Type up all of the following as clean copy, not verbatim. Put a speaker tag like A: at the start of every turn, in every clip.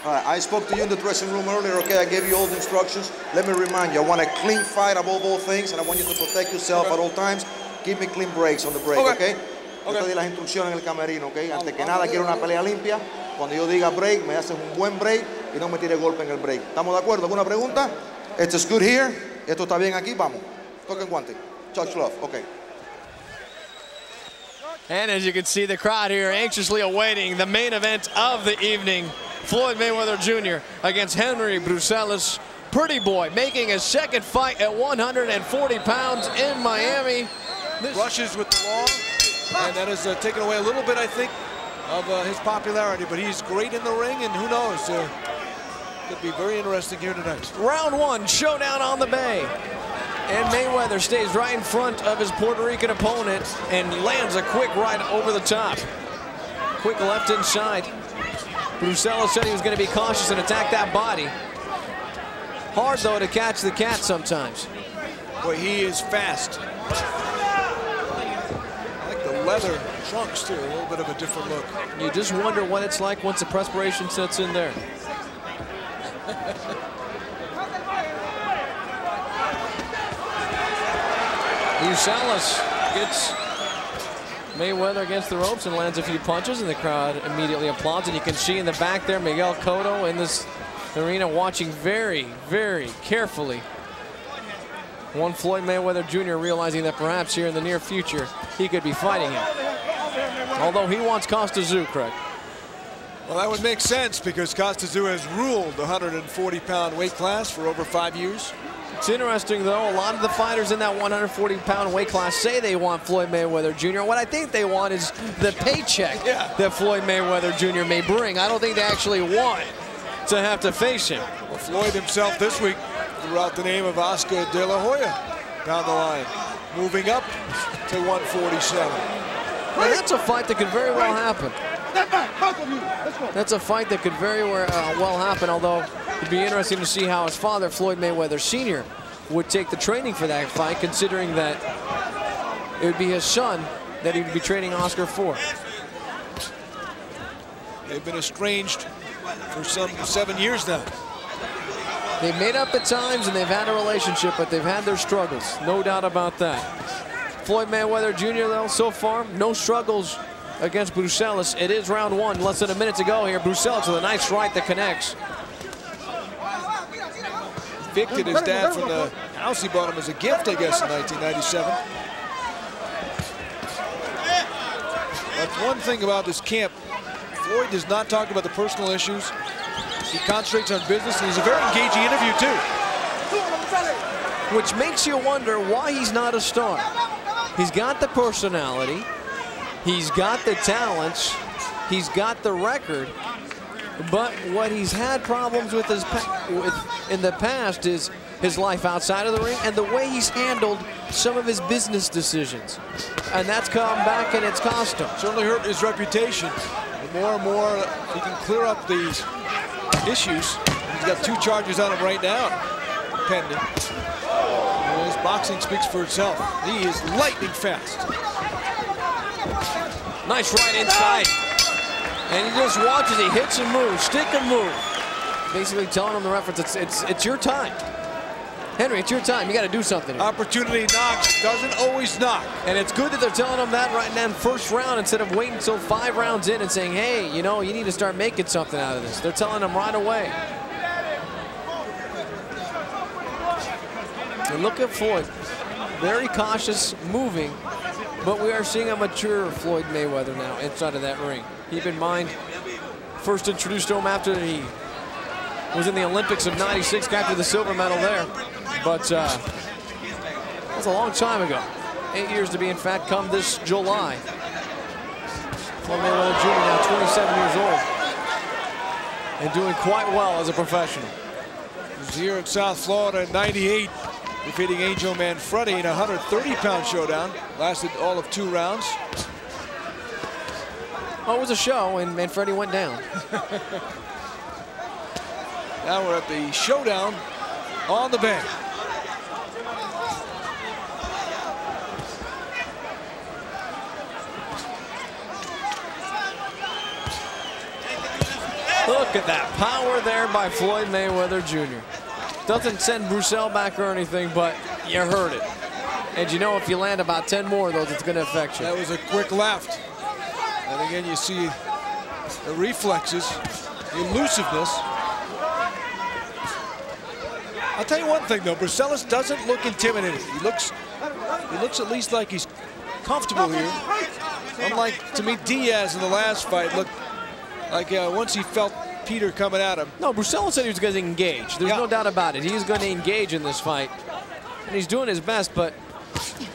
A: I spoke to you in the dressing room earlier, okay? I gave you all the instructions. Let me remind you, I want a clean fight above all things, and I want you to protect yourself at all times. Give me clean breaks on the break, okay? Yo te di las instrucciones en el camerino, okay? Antes que nada, quiero una pelea limpia. Cuando yo diga break, me haces un buen break y no me tires golpe en el break. ¿Estamos de acuerdo? ¿Alguna pregunta? It's good here. Esto está bien aquí, vamos. Toquen guante. Touch love, okay.
B: And as you can see, the crowd here anxiously awaiting the main event of the evening. Floyd Mayweather Jr. against Henry Bruseles. Pretty boy making his second fight at 140 pounds in Miami.
C: Rushes with the law, and that has taken away a little bit, I think, of his popularity. But he's great in the ring, and who knows? Could be very interesting here tonight.
B: Round one, showdown on the Bay. And Mayweather stays right in front of his Puerto Rican opponent and lands a quick right over the top. Quick left inside. Bruseles said he was going to be cautious and attack that body. Hard, though, to catch the cat sometimes.
C: Boy, he is fast. I like the leather trunks, too. A little bit of a different look.
B: You just wonder what it's like once the perspiration sets in there. Bruseles gets Mayweather against the ropes and lands a few punches, and the crowd immediately applauds. And you can see in the back there Miguel Cotto in this arena watching very, very carefully. One Floyd Mayweather Jr. realizing that perhaps here in the near future he could be fighting him. Although he wants Costa-Zoo, Craig.
C: Well, that would make sense because Costa-Zoo has ruled the 140-pound weight class for over 5 years.
B: It's interesting, though, a lot of the fighters in that 140-pound weight class say they want Floyd Mayweather Jr. What I think they want is the paycheck that Floyd Mayweather Jr. may bring. I don't think they actually want to have to face him.
C: Well, Floyd himself this week threw out the name of Oscar De La Hoya down the line, moving up to 147.
B: Well, that's a fight that could very well happen. That's a fight that could very well happen, although it'd be interesting to see how his father, Floyd Mayweather Sr., would take the training for that fight, considering that it would be his son that he would be training Oscar for.
C: They've been estranged for some 7 years now.
B: They've made up at times and they've had a relationship, but they've had their struggles, no doubt about that. Floyd Mayweather Jr., though, so far, no struggles against Bruseles. It is round one, less than a minute to go here. Bruseles with a nice right that connects.
C: Evicted his dad from the house he bought him as a gift, I guess, in 1997. That's one thing about this camp. Floyd does not talk about the personal issues. He concentrates on business, and he's a very engaging interview, too.
B: Which makes you wonder why he's not a star. He's got the personality. He's got the talents. He's got the record. But what he's had problems with in the past is his life outside of the ring and the way he's handled some of his business decisions. And that's come back and it's cost him.
C: Certainly hurt his reputation. The more and more he can clear up these issues. He's got 2 charges on him right now, pending. Well, his boxing speaks for itself. He is lightning fast.
B: Nice right inside. And he just watches, he hits and moves, stick and move. Basically telling him the reference, it's your time. Henry, it's your time, you gotta do something.
C: Opportunity knocks, doesn't always knock.
B: And it's good that they're telling him that right now in the first round instead of waiting until 5 rounds in and saying, hey, you know, you need to start making something out of this. They're telling him right away. And look at Floyd, very cautious, moving, but we are seeing a mature Floyd Mayweather now inside of that ring. Keep in mind, first introduced to him after he was in the Olympics of '96, captured the silver medal there. But that's a long time ago. 8 years to be, in fact, come this July. Floyd Mayweather Jr. now 27 years old and doing quite well as a professional.
C: He was here in South Florida in '98, defeating Angel Manfredi in a 130-pound showdown. Lasted all of 2 rounds.
B: Well, it was a show, and Manfredi went down.
C: Now we're at the showdown on the Bay.
B: Look at that power there by Floyd Mayweather Jr. Doesn't send Bruseles back or anything, but you heard it. And you know if you land about 10 more of those, it's going to affect you.
C: That was a quick left. And again, you see the reflexes, the elusiveness. I'll tell you one thing, though. Bruseles doesn't look intimidating. He looks at least like he's comfortable here. Unlike, to me, Diaz in the last fight looked like once he felt Peter coming at him.
B: No, Bruseles said he was going to engage. There's no doubt about it. He's going to engage in this fight. And he's doing his best, but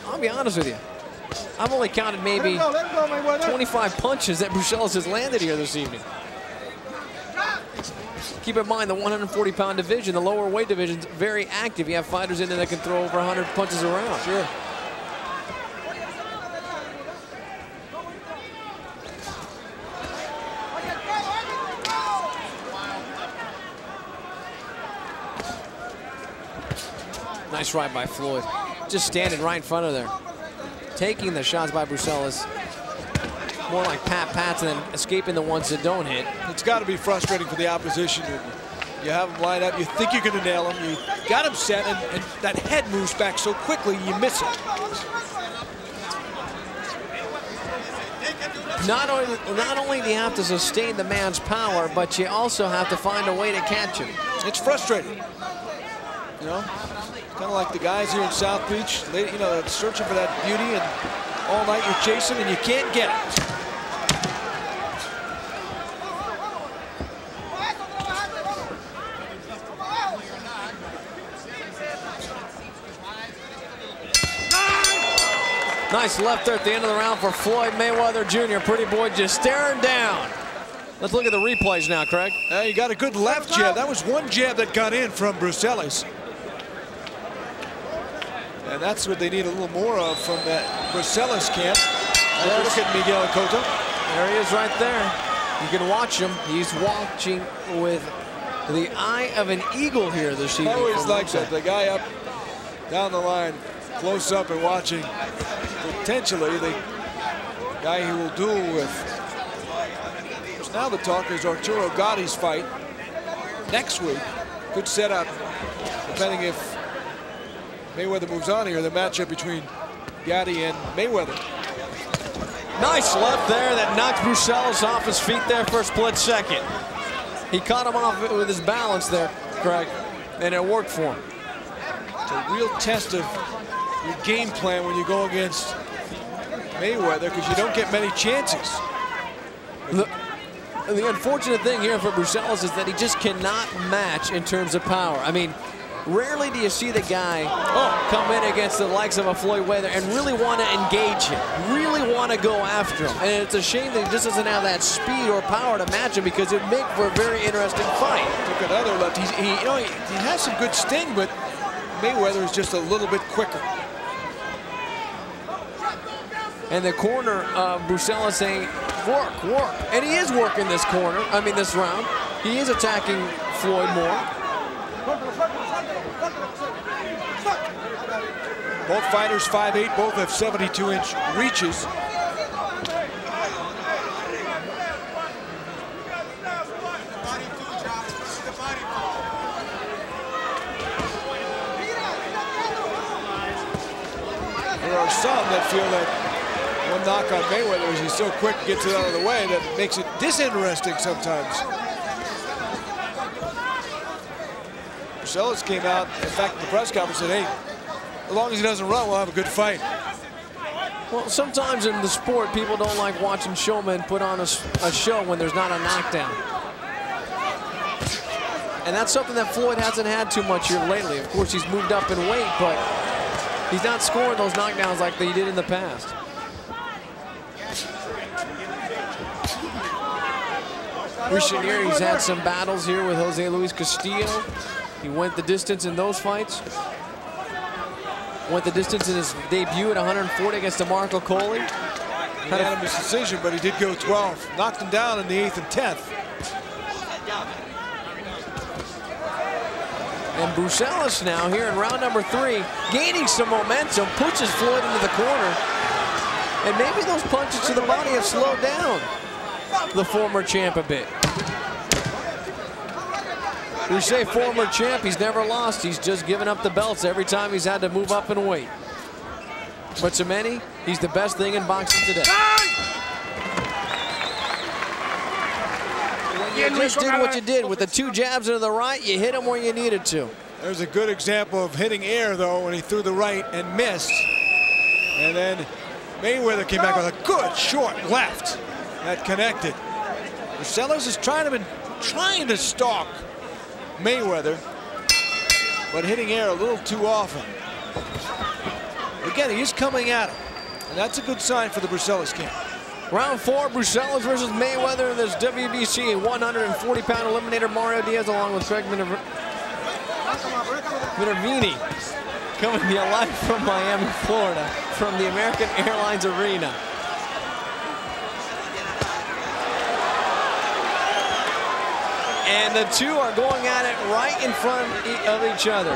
B: I'll be honest with you. I've only counted maybe 25 punches that Bruseles has landed here this evening. Keep in mind the 140-pound division, the lower weight division, is very active. You have fighters in there that can throw over 100 punches around.
C: Sure.
B: Nice right by Floyd. Just standing right in front of there. Taking the shots by Bruseles. More like pats and then escaping the ones that don't hit.
C: It's got to be frustrating for the opposition. You have him lined up, you think you're going to nail him, you got him set, and that head moves back so quickly you miss it.
B: Not only do you have to sustain the man's power, but you also have to find a way to catch him.
C: It's frustrating. You know, kind of like the guys here in South Beach, you know, searching for that beauty, and all night you're chasing and you can't get it.
B: Nice left there at the end of the round for Floyd Mayweather Jr. Pretty boy just staring down. Let's look at the replays now, Craig.
C: You got a good left jab. That was one jab that got in from Bruseles. And that's what they need a little more of from that Bruseles camp. Look at Miguel Cotto.
B: There he is right there. You can watch him. He's watching with the eye of an eagle here this evening.
C: I always like that. The guy up, down the line, close up and watching potentially the guy he will duel with. So now the talk is Arturo Gotti's fight next week. Good setup, depending if Mayweather moves on here, the matchup between Gotti and Mayweather.
B: Nice left there that knocked Bruseles off his feet there for a split second. He caught him off with his balance there, Craig, and it worked for him.
C: It's a real test of your game plan when you go against Mayweather, because you don't get many chances.
B: The unfortunate thing here for Bruseles is that he just cannot match in terms of power. I mean, rarely do you see the guy come in against the likes of a Floyd Mayweather and really want to engage him, really want to go after him. And it's a shame that he just doesn't have that speed or power to match him, because it would make for a very interesting fight.
C: Took another left. He has some good sting, but Mayweather is just a little bit quicker.
B: And the corner of Bruseles saying, work, work. And he is working this corner, this round. He is attacking Floyd more.
C: Both fighters 5'8", both have 72-inch reaches. There are some that feel that one knock on Mayweather is he's so quick, gets it out of the way, that makes it disinteresting sometimes. Bruseles came out, in fact, in the press conference said, hey, as long as he doesn't run, we'll have a good fight.
B: Well, sometimes in the sport, people don't like watching showmen put on a show when there's not a knockdown. And that's something that Floyd hasn't had too much here lately. Of course, he's moved up in weight, but he's not scoring those knockdowns like he did in the past. Recent year, he's had some battles here with Jose Luis Castillo. He went the distance in those fights. Went the distance in his debut at 140 against DeMarco Coley.
C: Unanimous decision, but he did go 12. Knocked him down in the 8th and 10th.
B: And Bruseles now here in round number 3, gaining some momentum, pushes Floyd into the corner. And maybe those punches to the body have slowed down the former champ a bit. You say former champ, he's never lost. He's just given up the belts every time he's had to move up in weight. But to many, he's the best thing in boxing today. When you just did what you did with the 2 jabs into the right, you hit him where you needed to.
C: There's a good example of hitting air, though, when he threw the right and missed. And then Mayweather came back with a good short left that connected. Bruseles is trying to stalk Mayweather, but hitting air a little too often. Again, he is coming at him, and that's a good sign for the Bruseles camp.
B: Round 4, Bruseles versus Mayweather in this WBC 140-pound eliminator. Mario Diaz along with Craig Minervini coming to you live from Miami, Florida, from the American Airlines Arena. And the two are going at it right in front of each other.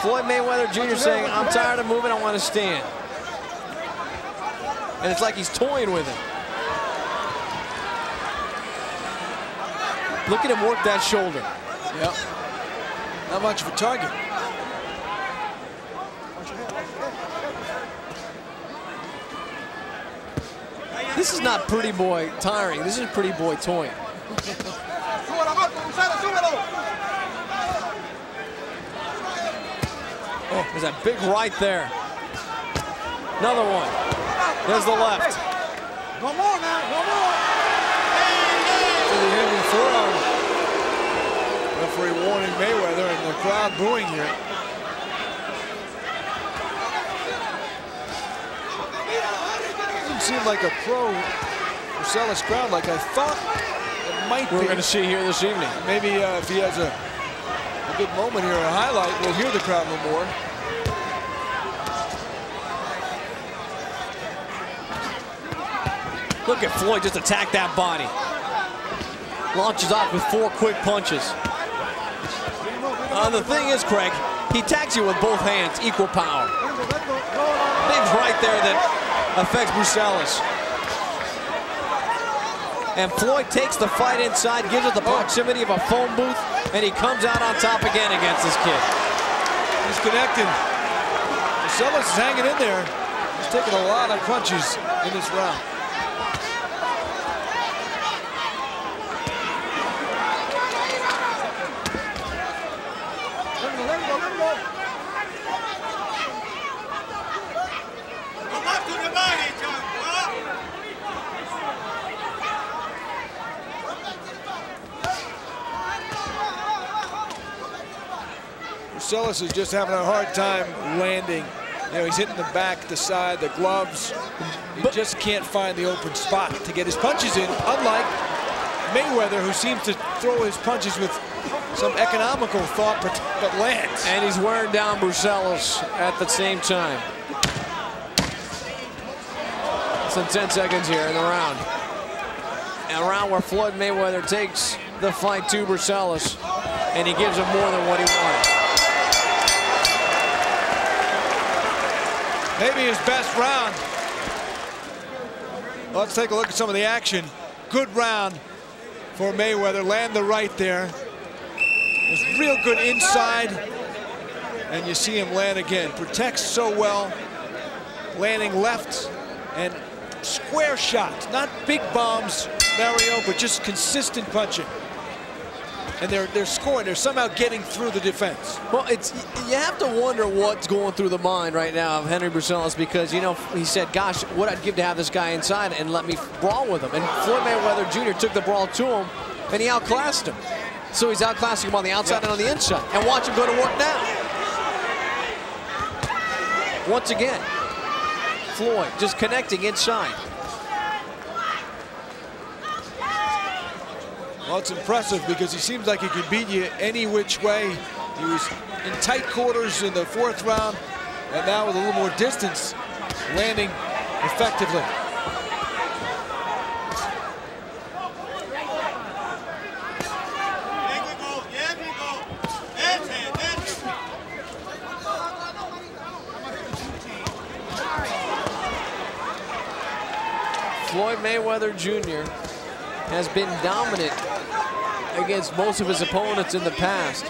B: Floyd Mayweather Jr. saying, I'm tired of moving, I want to stand. And it's like he's toying with him. Look at him work that shoulder.
C: Yep. Not much of a target.
B: This is not pretty boy tiring. This is pretty boy toying. Oh, there's that big right there. Another one. There's the left.
D: One more now, one more.
C: To the heavy forearm. Referee warning Mayweather, and the crowd booing here. Doesn't seem like a pro Bruseles crowd like I thought it might be.
B: We're going to see here this evening.
C: Maybe if he has a good moment here, a highlight, we'll hear the crowd no more.
B: Look at Floyd just attack that body. Launches off with 4 quick punches. The thing is, Craig, he attacks you with both hands, equal power. Big right there that affects Bruseles. And Floyd takes the fight inside, gives it the proximity of a phone booth, and he comes out on top again against this kid.
C: He's connecting. Bruseles is hanging in there. He's taking a lot of punches in this round. Bruseles is just having a hard time landing. You know, he's hitting the back, the side, the gloves. He just can't find the open spot to get his punches in, unlike Mayweather, who seems to throw his punches with some economical thought, but lands.
B: And he's wearing down Bruseles at the same time. Some 10 seconds here in the round. And a round where Floyd Mayweather takes the fight to Bruseles, and he gives him more than what he wanted.
C: Maybe his best round. Let's take a look at some of the action. Good round for Mayweather. Land the right there. Was real good inside. And you see him land again. Protects so well. Landing left and square shots. Not big bombs, Mario, but just consistent punching. And they're scoring. They're somehow getting through the defense.
B: Well, you have to wonder what's going through the mind right now of Henry Bruseles, because, you know, he said, gosh, what I'd give to have this guy inside and let me brawl with him. And Floyd Mayweather Jr. took the brawl to him, and he outclassed him. So he's outclassing him on the outside and on the inside. And watch him go to work now. Once again, Floyd just connecting inside.
C: Well, it's impressive because he seems like he could beat you any which way. He was in tight quarters in the 4th round, and now with a little more distance, landing effectively.
B: Floyd Mayweather Jr. has been dominant against most of his opponents in the past.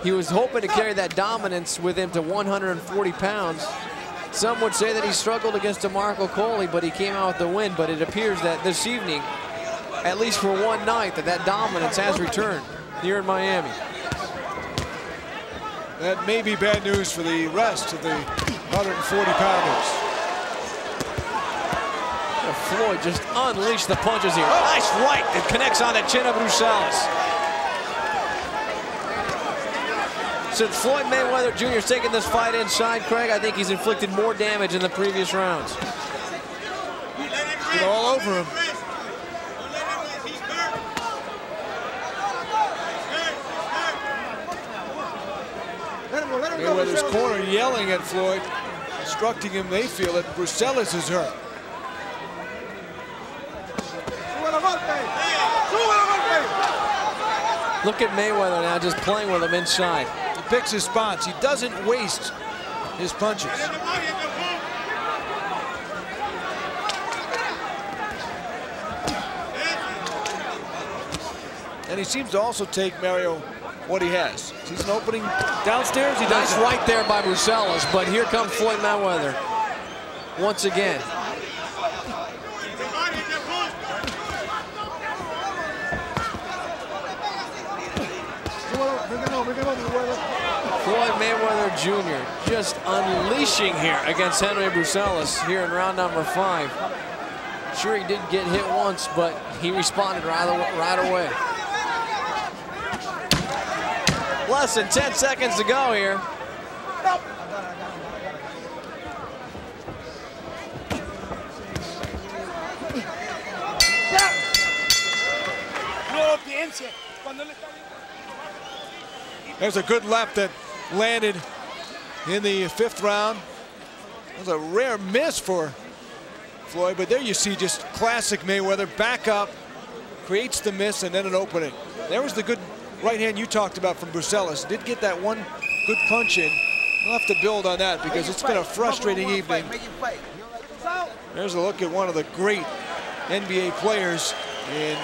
B: He was hoping to carry that dominance with him to 140 pounds. Some would say that he struggled against DeMarco Coley, but he came out with the win. But it appears that this evening, at least for one night, that dominance has returned here in Miami.
C: That may be bad news for the rest of the 140-pounders.
B: Floyd just unleashed the punches here. Nice right that connects on the chin of Bruseles. Since Floyd Mayweather Jr. is taking this fight inside, Craig, I think he's inflicted more damage in the previous rounds.
C: Get all over him. Mayweather's corner yelling at Floyd, instructing him they feel that Bruseles is hurt.
B: Look at Mayweather now just playing with him inside.
C: He picks his spots. He doesn't waste his punches. And he seems to also take, Mario, what he has. He's an opening downstairs. He does
B: nice right there by Bruseles, but here comes Floyd Mayweather once again. Floyd Mayweather Jr. just unleashing here against Henry Bruseles here in round number 5. Sure, he did get hit once, but he responded right away. Less than 10 seconds to go here.
C: There's a good left that landed in the 5th round. It was a rare miss for Floyd, but there you see just classic Mayweather. Back up, creates the miss, and then an opening. There was the good right hand you talked about from Bruseles. Did get that one good punch in. We'll have to build on that because it's been a frustrating evening. There's a look at one of the great NBA players in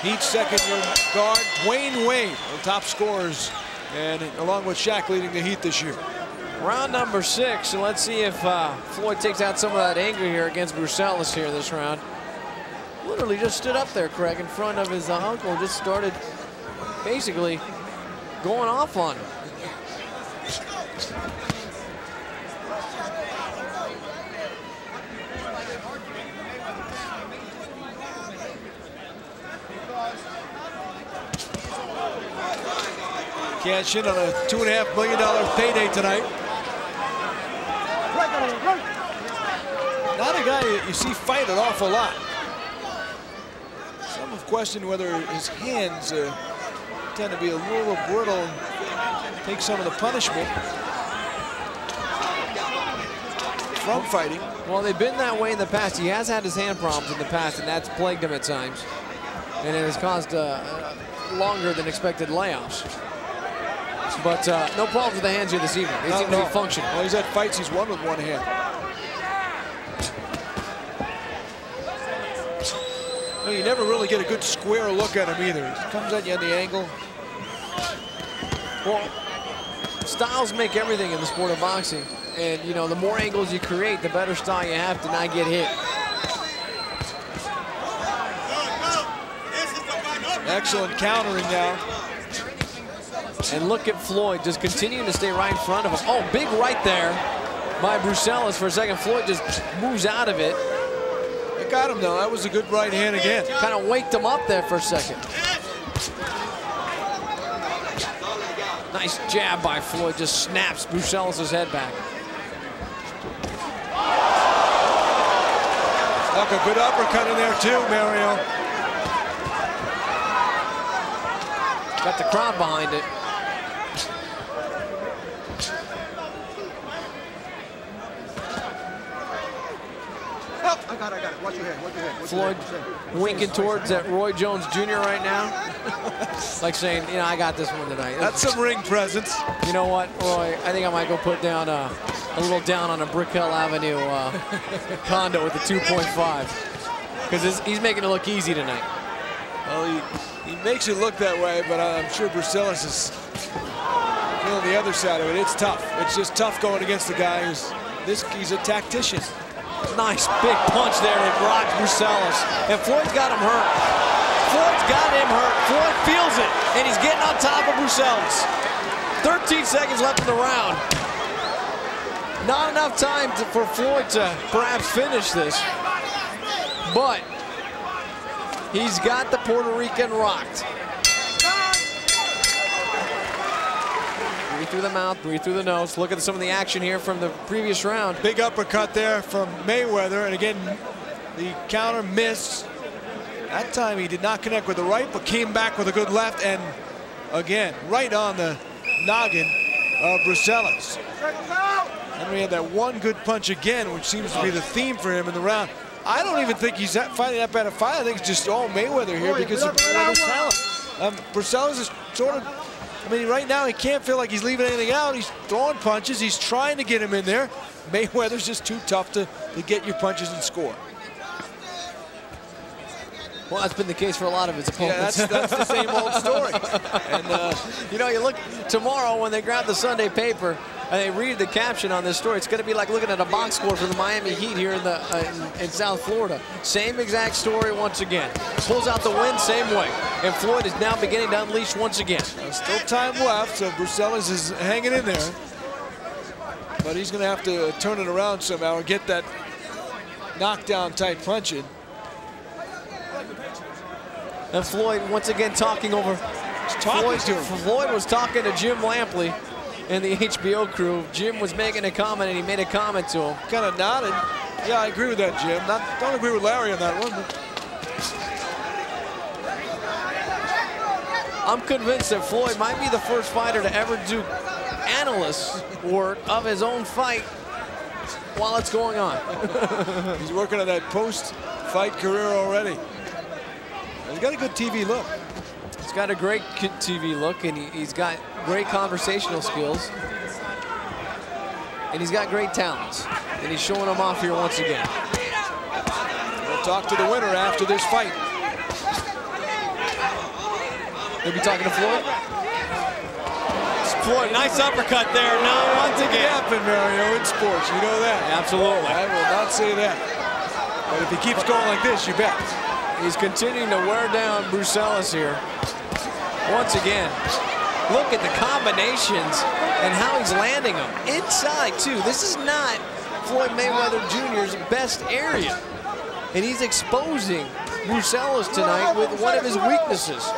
C: Heat second-year guard, Dwayne Wade, the top scorers, and along with Shaq leading the Heat this year.
B: Round number 6, and let's see if Floyd takes out some of that anger here against Bruseles here this round. Literally just stood up there, Craig, in front of his uncle, just started basically going off on him.
C: Cash in on a $2.5 million payday tonight. Not a guy you see fight an awful lot. Some have questioned whether his hands tend to be a little brittle and take some of the punishment from fighting.
B: Well, they've been that way in the past. He has had his hand problems in the past, and that's plagued him at times. And it has caused longer than expected layoffs. But no problems with the hands here this evening. They seem to be functioning.
C: Well, he's had fights he's won with one hand. Well, you never really get a good square look at him either. He comes at you on the angle.
B: Well, styles make everything in the sport of boxing. And, you know, the more angles you create, the better style you have to not get hit.
C: Excellent countering now.
B: And look at Floyd just continuing to stay right in front of him. Oh, big right there by Bruseles for a second. Floyd just moves out of it.
C: It got him, though. That was a good right hand again.
B: Kind of waked him up there for a second. Nice jab by Floyd. Just snaps Bruseles' head back.
C: Like a good uppercut in there, too, Mario.
B: Got the crowd behind it.
D: I got it. Watch your head.
B: Floyd winking towards that Roy Jones Jr. right now. Like saying, you know, I got this one tonight.
C: That's some ring presence.
B: You know what, Roy? I think I might go put down a little down on a Brick Hill Avenue condo with the 2.5. Because he's making it look easy tonight.
C: Well, he makes it look that way, but I'm sure Bruseles is feeling the other side of it. It's tough. It's just tough going against the guy he's a tactician.
B: Nice big punch there and rocks Bruseles. And Floyd's got him hurt. Floyd's got him hurt. Floyd feels it, and he's getting on top of Bruseles. 13 seconds left in the round. Not enough time for Floyd to perhaps finish this, but he's got the Puerto Rican rocked. Breathe through the mouth, breathe through the nose. Look at some of the action here from the previous round.
C: Big uppercut there from Mayweather, and again, the counter missed. That time he did not connect with the right, but came back with a good left, and again, right on the noggin of Bruseles. Henry had that one good punch again, which seems to be the theme for him in the round. I don't even think he's fighting that bad a fight. I think it's just all Mayweather here because of Mayweather's talent. Bruseles is sort of, I mean, right now he can't feel like he's leaving anything out. He's throwing punches. He's trying to get him in there. Mayweather's just too tough to get your punches and score.
B: Well, that's been the case for a lot of his opponents.
C: Yeah, that's the same old story. And
B: you know, you look tomorrow when they grab the Sunday paper and they read the caption on this story, it's going to be like looking at a box score for the Miami Heat here in South Florida. Same exact story once again. Pulls out the win, same way. And Floyd is now beginning to unleash once again.
C: Still time left, so Bruseles is hanging in there. But he's going to have to turn it around somehow or get that knockdown type punch in.
B: And Floyd once again talking over. Floyd was talking to Jim Lampley and the HBO crew. Jim was making a comment, and he made a comment to him.
C: Kind of nodded. Yeah, I agree with that, Jim. Don't agree with Larry on that one. But
B: I'm convinced that Floyd might be the first fighter to ever do analyst work of his own fight while it's going on.
C: He's working on that post-fight career already. He's got a good TV look.
B: He's got a great TV look, and he's got great conversational skills. And he's got great talents. And he's showing them off here once again.
C: We'll talk to the winner after this fight.
B: He'll be talking to Floyd. Floyd, nice uppercut there. Now once again.
C: It happen, Mario, in sports. You know that.
B: Absolutely.
C: I will not say that. But if he keeps going like this, you bet.
B: He's continuing to wear down Bruseles here. Once again, look at the combinations and how he's landing them. Inside, too. This is not Floyd Mayweather Jr.'s best area. And he's exposing Bruseles tonight with one of his weaknesses.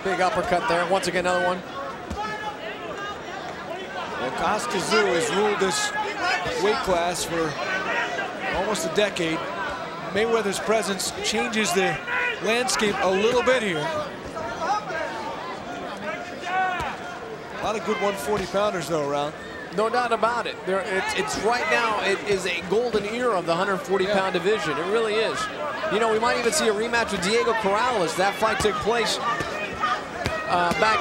B: Big uppercut there. Once again, another one.
C: Well, Costa Zoo has ruled this weight class for almost a decade. Mayweather's presence changes the landscape a little bit here. A lot of good 140-pounders, though, around.
B: No doubt about it. It's right now, it is a golden era of the 140-pound division. It really is. You know, we might even see a rematch with Diego Corrales. That fight took place back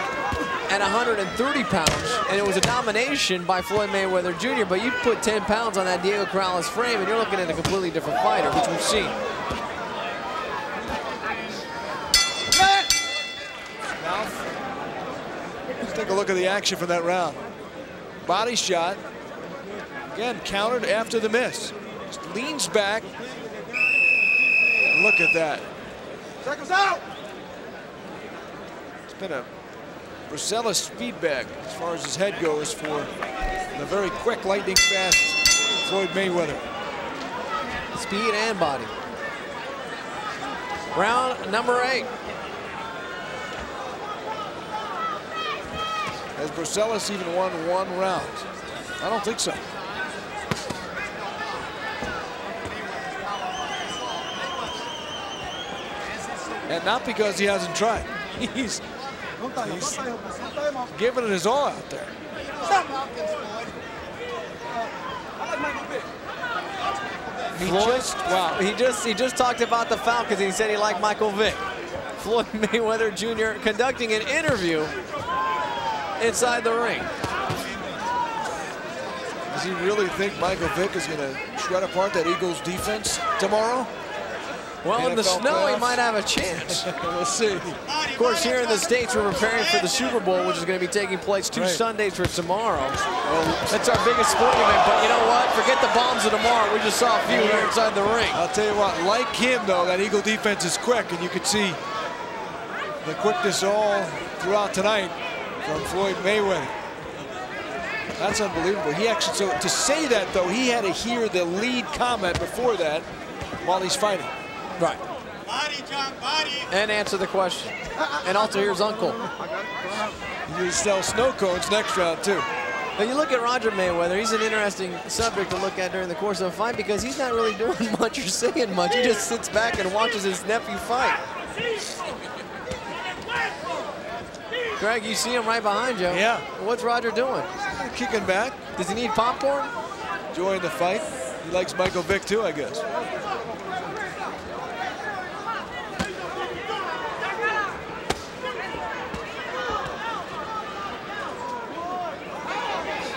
B: at 130 pounds, and it was a domination by Floyd Mayweather Jr., but you put 10 pounds on that Diego Corrales frame, and you're looking at a completely different fighter, which we've seen.
C: Let's take a look at the action from that round. Body shot. Again, countered after the miss. Just leans back. And look at that.
D: Seconds out.
C: It's been a Bruseles speed bag as far as his head goes for the very quick, lightning fast Floyd Mayweather.
B: Speed and body. Round number 8.
C: Has Bruseles even won one round? I don't think so. And not because he hasn't tried. He's giving it his all out there.
B: He just talked about the Falcons, and he said he liked Michael Vick. Floyd Mayweather Jr. conducting an interview inside the ring.
C: Does he really think Michael Vick is going to shred apart that Eagles defense tomorrow?
B: Well, in the
C: NFL
B: snow,
C: playoffs?
B: he might have a chance.
C: We'll see.
B: Of course, here in the States, we're preparing for the Super Bowl, which is going to be taking place 2 Sundays for tomorrow. That's our biggest sporting event, but you know what? Forget the bombs of tomorrow. We just saw a few here inside the ring.
C: I'll tell you what, like him, though, that Eagle defense is quick, and you could see the quickness all throughout tonight from Floyd Mayweather. That's unbelievable. He actually, so to say that, though, he had to hear the lead comment before that while he's fighting.
B: Right.
E: Body, John, body.
B: And answer the question. And also, here's Uncle.
C: You sell snow cones next round, too.
B: Now, you look at Roger Mayweather, he's an interesting subject to look at during the course of a fight because he's not really doing much or saying much. He just sits back and watches his nephew fight. Greg, you see him right behind you.
C: Yeah.
B: What's Roger doing?
C: Kicking back.
B: Does he need popcorn?
C: Enjoying the fight. He likes Michael Vick, too, I guess.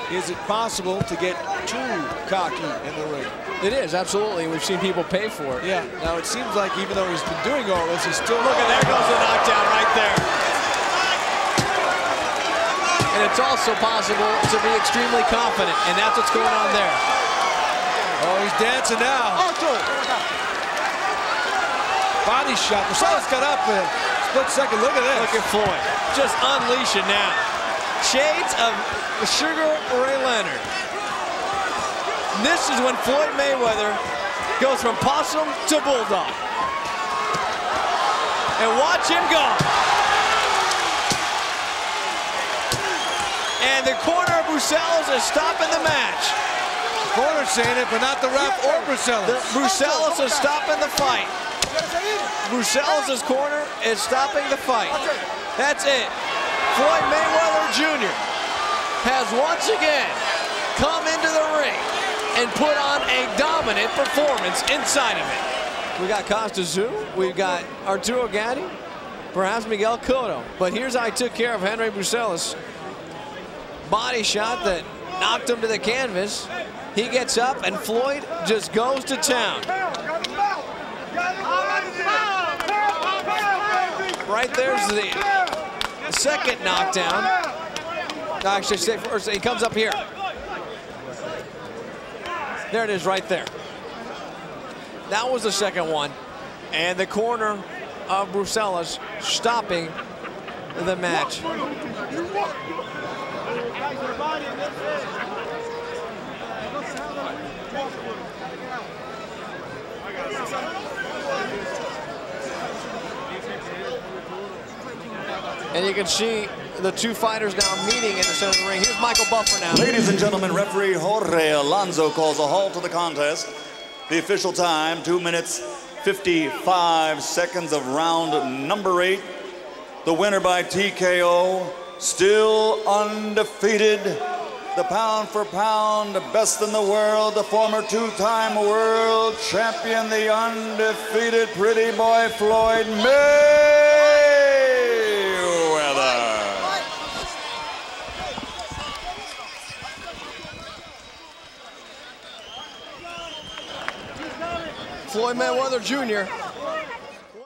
C: Is it possible to get too cocky in the ring?
B: It is, absolutely. We've seen people pay for it.
C: Yeah. Now, it seems like even though he's been doing all this, he's still...
B: Look at there goes the knockdown right there. And it's also possible to be extremely confident, and that's what's going on there.
C: Oh, he's dancing now. Body shot. Bruseles got up in a split second. Look at this.
B: Look at Floyd. Just unleashing now. Shades of Sugar Ray Leonard. This is when Floyd Mayweather goes from possum to bulldog. And watch him go. And the corner of Bruseles is stopping the match.
C: Corner saying it, but not the ref or Bruseles.
B: Bruseles is stopping the fight. Bruseles' corner is stopping the fight. That's it. Floyd Mayweather Jr. has once again come into the ring and put on a dominant performance inside of it. We got Costa Zoo, we've got Arturo Gatti, perhaps Miguel Cotto. But here's how he took care of Henry Bruseles. Body shot that knocked him to the canvas. He gets up and Floyd just goes to town. Right there's the second knockdown. Actually, say first, he comes up here. There it is right there. That was the second one. And the corner of Bruseles stopping the match. And you can see the two fighters now meeting in the center of the ring. Here's Michael Buffer now.
F: Ladies and gentlemen, referee Jorge Alonso calls a halt to the contest. The official time, 2 minutes, 55 seconds of round number 8. The winner by TKO, still undefeated. The pound for pound, the best in the world, the former 2-time world champion, the undefeated pretty boy Floyd Mayweather.
B: Floyd Mayweather Jr.